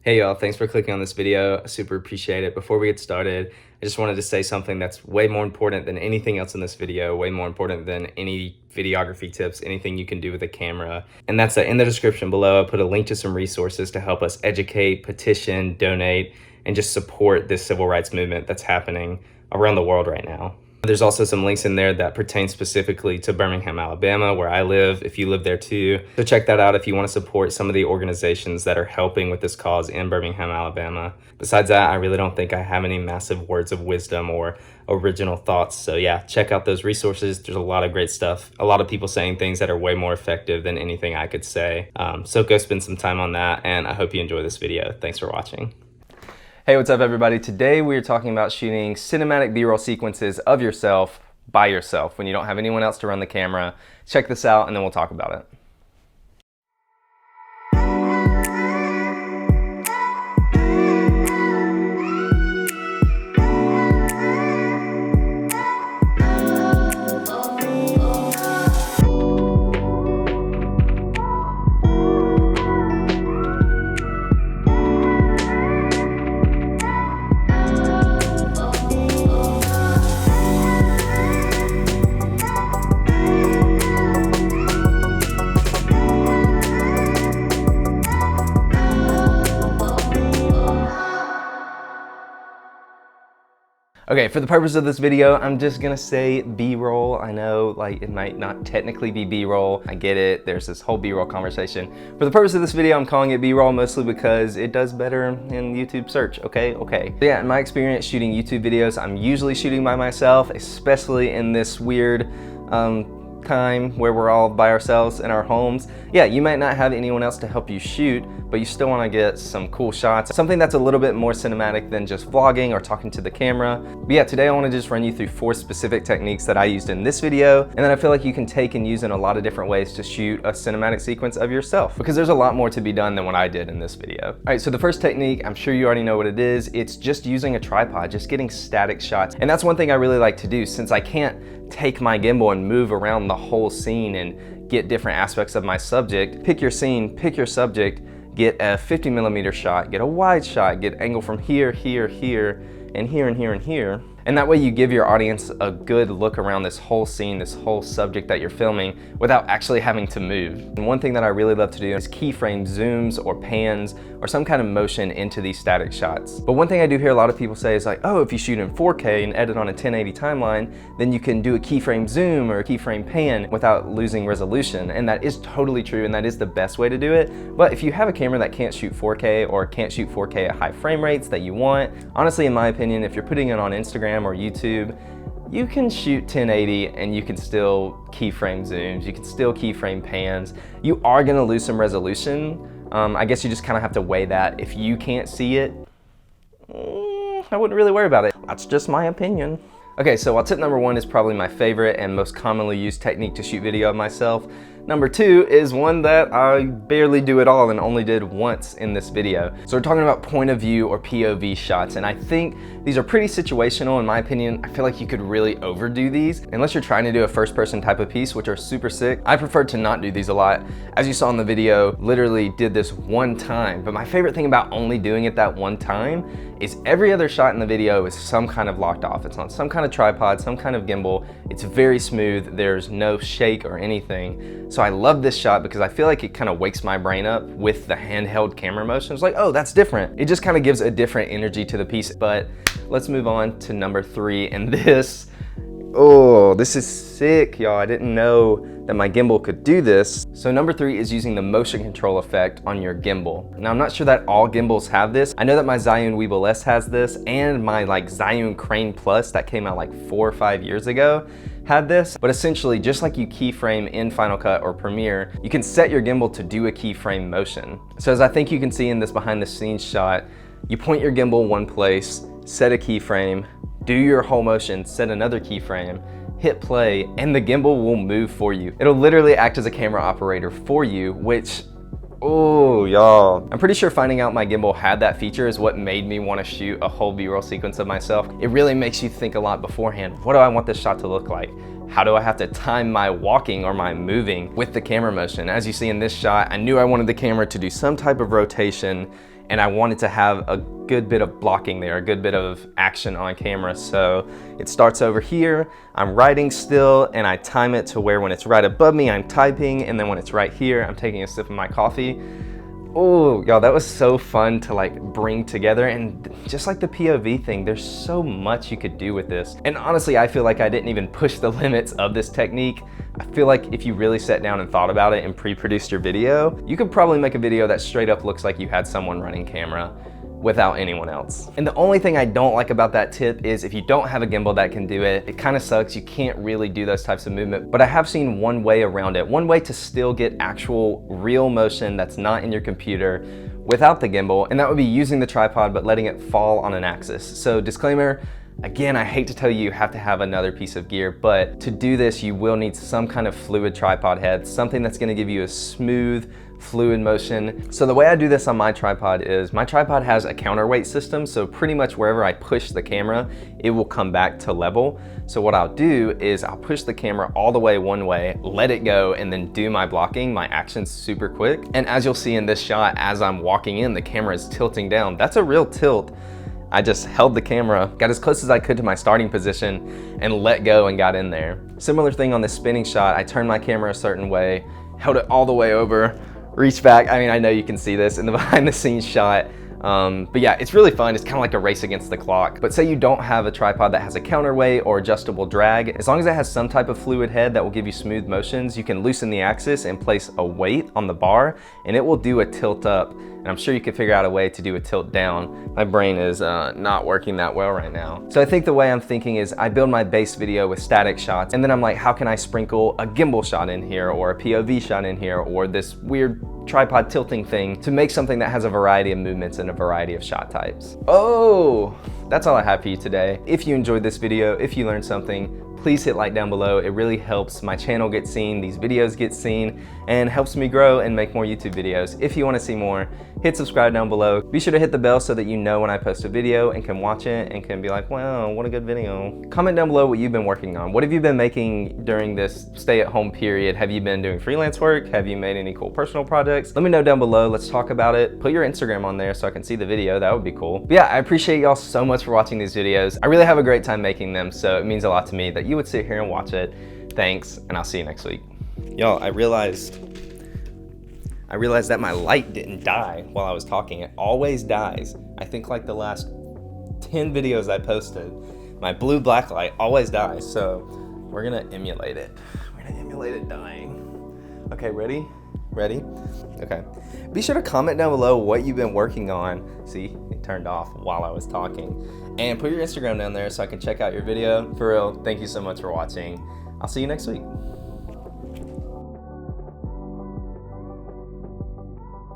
Hey y'all, thanks for clicking on this video. I super appreciate it. Before we get started, I just wanted to say something that's way more important than anything else in this video, way more important than any videography tips, anything you can do with a camera. And that's that in the description below, I put a link to some resources to help us educate, petition, donate, and just support this civil rights movement that's happening around the world right now. There's also some links in there that pertain specifically to Birmingham, Alabama, where I live, if you live there too. So check that out if you want to support some of the organizations that are helping with this cause in Birmingham, Alabama. Besides that, I really don't think I have any massive words of wisdom or original thoughts. So yeah, check out those resources. There's a lot of great stuff. A lot of people saying things that are way more effective than anything I could say. So go spend some time on that, and I hope you enjoy this video. Thanks for watching. Hey, what's up everybody? Today we're talking about shooting cinematic B-roll sequences of yourself by yourself when you don't have anyone else to run the camera. Check this out and then we'll talk about it. Okay, for the purpose of this video, I'm just gonna say B-roll. I know, like, it might not technically be B-roll. I get it, there's this whole B-roll conversation. For the purpose of this video, I'm calling it B-roll mostly because it does better in YouTube search, okay? So yeah, in my experience shooting YouTube videos, I'm usually shooting by myself, especially in this weird time where we're all by ourselves in our homes. Yeah, you might not have anyone else to help you shoot, but you still want to get some cool shots, something that's a little bit more cinematic than just vlogging or talking to the camera. But yeah, today I want to just run you through 4 specific techniques that I used in this video, and that I feel like you can take and use in a lot of different ways to shoot a cinematic sequence of yourself, because there's a lot more to be done than what I did in this video. All right, so the first technique, I'm sure you already know what it is. It's just using a tripod, just getting static shots. And that's one thing I really like to do, since I can't take my gimbal and move around the whole scene and get different aspects of my subject. Pick your scene, pick your subject, get a 50mm shot, get a wide shot, get angle from here, here, here, and here, and here, and here. And that way you give your audience a good look around this whole scene, this whole subject that you're filming without actually having to move. And one thing that I really love to do is keyframe zooms or pans or some kind of motion into these static shots. But one thing I do hear a lot of people say is like, oh, if you shoot in 4K and edit on a 1080 timeline, then you can do a keyframe zoom or a keyframe pan without losing resolution. And that is totally true, and that is the best way to do it. But if you have a camera that can't shoot 4K or can't shoot 4K at high frame rates that you want, honestly, in my opinion, if you're putting it on Instagram or YouTube, you can shoot 1080 and you can still keyframe zooms, you can still keyframe pans. You are gonna lose some resolution. I guess you just kind of have to weigh that. If you can't see it, I wouldn't really worry about it. That's just my opinion. Okay, so while tip number 1 is probably my favorite and most commonly used technique to shoot video of myself, number 2 is one that I barely do at all and only did once in this video. So we're talking about point of view or POV shots, and I think these are pretty situational in my opinion. I feel like you could really overdo these unless you're trying to do a first person type of piece, which are super sick. I prefer to not do these a lot. As you saw in the video, literally did this one time, but my favorite thing about only doing it that one time is every other shot in the video is some kind of locked off. It's on some kind of tripod, some kind of gimbal. It's very smooth. There's no shake or anything. So I love this shot because I feel like it kind of wakes my brain up with the handheld camera motion. It's like, oh, that's different. It just kind of gives a different energy to the piece. But let's move on to number 3. And this, oh, this is sick, y'all. I didn't know that my gimbal could do this. So number 3 is using the motion control effect on your gimbal. Now I'm not sure that all gimbals have this. I know that my Zhiyun Weebill S has this, and my Zhiyun Crane Plus that came out like 4 or 5 years ago had this. But essentially, just like you keyframe in Final Cut or Premiere, you can set your gimbal to do a keyframe motion. So as I think you can see in this behind the scenes shot, you point your gimbal one place, set a keyframe, do your whole motion, set another keyframe, hit play, and the gimbal will move for you. It'll literally act as a camera operator for you, which, oh, y'all. I'm pretty sure finding out my gimbal had that feature is what made me want to shoot a whole B-roll sequence of myself. It really makes you think a lot beforehand. What do I want this shot to look like? How do I have to time my walking or my moving with the camera motion? As you see in this shot, I knew I wanted the camera to do some type of rotation and I wanted to have a good bit of blocking there, a good bit of action on camera. So it starts over here, I'm writing still, and I time it to where when it's right above me, I'm typing, and then when it's right here, I'm taking a sip of my coffee. Oh, y'all, that was so fun to like bring together. And just like the POV thing, there's so much you could do with this. And honestly, I feel like I didn't even push the limits of this technique. I feel like if you really sat down and thought about it and pre-produced your video, you could probably make a video that straight up looks like you had someone running camera without anyone else. And the only thing I don't like about that tip is if you don't have a gimbal that can do it, it kind of sucks. You can't really do those types of movement, but I have seen one way around it, one way to still get actual real motion that's not in your computer without the gimbal, and that would be using the tripod but letting it fall on an axis. So disclaimer, again, I hate to tell you have to have another piece of gear, but to do this, you will need some kind of fluid tripod head, something that's gonna give you a smooth, fluid motion. So the way I do this on my tripod is my tripod has a counterweight system, so pretty much wherever I push the camera, it will come back to level. So what I'll do is I'll push the camera all the way one way, let it go, and then do my blocking, my actions super quick. And as you'll see in this shot, as I'm walking in, the camera is tilting down. That's a real tilt. I just held the camera, got as close as I could to my starting position, and let go and got in there. Similar thing on this spinning shot, I turned my camera a certain way, held it all the way over, reach back. I mean, I know you can see this in the behind the scenes shot. But yeah, it's really fun. It's kind of like a race against the clock. But say you don't have a tripod that has a counterweight or adjustable drag, as long as it has some type of fluid head that will give you smooth motions, you can loosen the axis and place a weight on the bar, and it will do a tilt up. And I'm sure you could figure out a way to do a tilt down. My brain is not working that well right now. So I think the way I'm thinking is I build my base video with static shots, and then I'm like, how can I sprinkle a gimbal shot in here, or a POV shot in here, or this weird tripod tilting thing to make something that has a variety of movements and a variety of shot types. Oh, that's all I have for you today. If you enjoyed this video, if you learned something, please hit like down below. It really helps my channel get seen, these videos get seen, and helps me grow and make more YouTube videos. If you want to see more, hit subscribe down below. Be sure to hit the bell so that you know when I post a video and can watch it and can be like, wow, what a good video. Comment down below what you've been working on. What have you been making during this stay-at-home period? Have you been doing freelance work? Have you made any cool personal projects? Let me know down below. Let's talk about it. Put your Instagram on there so I can see the video. That would be cool. But yeah, I appreciate y'all so much for watching these videos. I really have a great time making them, so it means a lot to me that you would sit here and watch it. Thanks, and I'll see you next week. Y'all, I realized that my light didn't die while I was talking. It always dies. I think like the last 10 videos I posted, my blue black light always dies. So we're gonna emulate it. We're gonna emulate it dying. Okay, ready? Ready? Okay. Be sure to comment down below what you've been working on. See, it turned off while I was talking. And put your Instagram down there so I can check out your video. For real, thank you so much for watching. I'll see you next week.